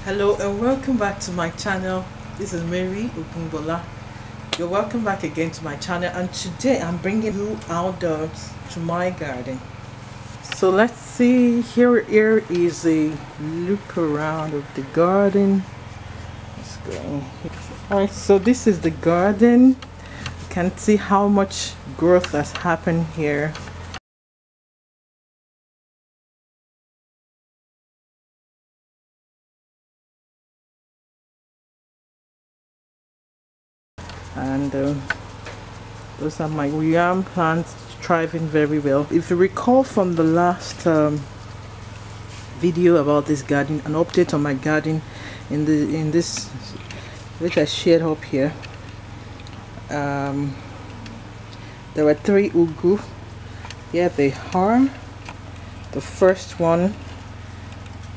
Hello and welcome back to my channel. This is Mary Ogunbola. You're welcome back again to my channel, and today I'm bringing you outdoors to my garden. So let's see, here is a look around of the garden. Let's go in here. Alright, so this is the garden. You can see how much growth has happened here. And those are my yam plants, thriving very well. If you recall from the last video about this garden, an update on my garden in this which I shared up here, there were 3 ugwu. Here they are. The first one,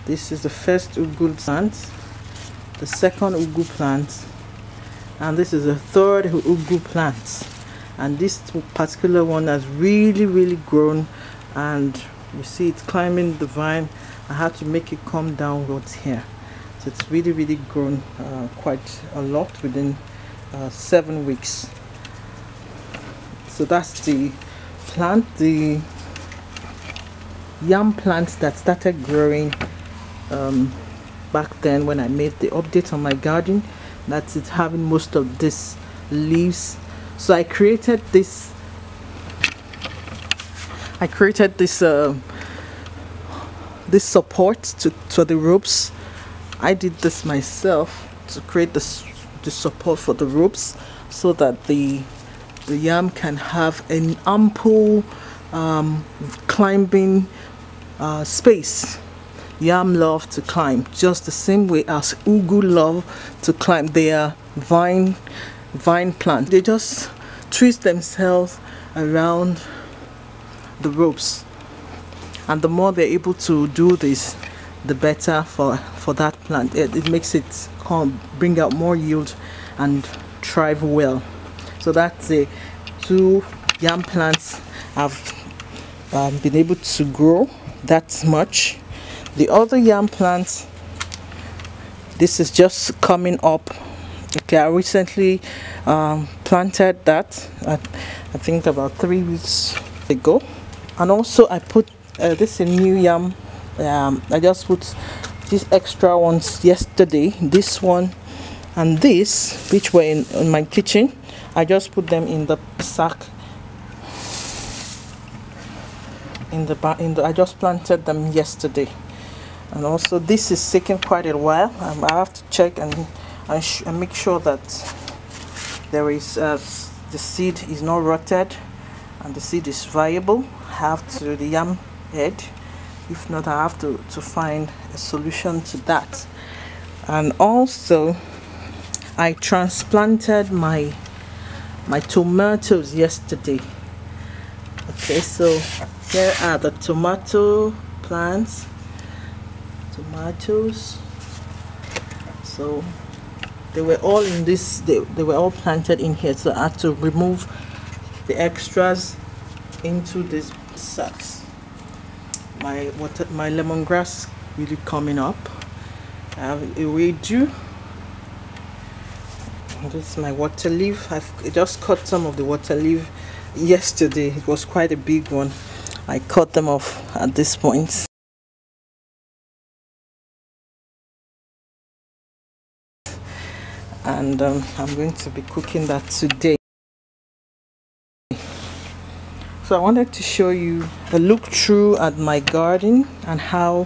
this is the first ugwu plant, the second ugwu plant, and this is the third ugwu plant. And this particular one has really grown, and you see it's climbing the vine. I had to make it come downwards here, so it's really grown quite a lot within 7 weeks. So that's the plant, the yam plant that started growing back then when I made the update on my garden. That's it, having most of this leaves. So I created this this support to the ropes. I did this myself to create the support for the ropes, so that the yam can have an ample climbing space. Yam love to climb just the same way as ugwu love to climb. They are vine plants. They just twist themselves around the ropes, and the more they're able to do this, the better for that plant. It makes it bring out more yield and thrive well. So that's the 2 yam plants have been able to grow that much. The other yam plants, this is just coming up. Okay, I recently planted that I think about 3 weeks ago. And also I put this in new yam. I just put these extra ones yesterday, this one and this, which were in my kitchen. I just put them in the sack I just planted them yesterday. And also this is taking quite a while. I have to check and make sure that there is the seed is not rotted and the seed is viable. I have to the yam head. If not, I have to find a solution to that. And also I transplanted my tomatoes yesterday. Okay, so here are the tomato plants. Tomatoes. So they were all in this, they were all planted in here, so I had to remove the extras into these sacks. My lemongrass really coming up. I have a redo. This is my water leaf. I just cut some of the water leaf yesterday. It was quite a big one. I cut them off at this point. And I'm going to be cooking that today. So I wanted to show you a look through at my garden and how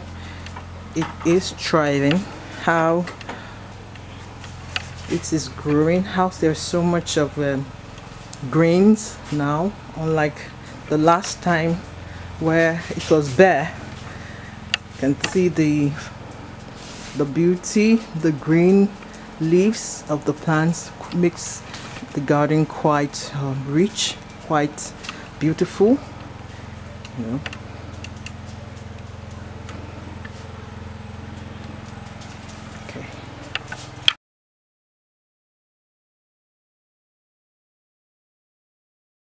it is thriving, how it is growing, how there's so much of greens now, unlike the last time where it was bare. You can see the beauty, the green leaves of the plants makes the garden quite rich, quite beautiful. You know,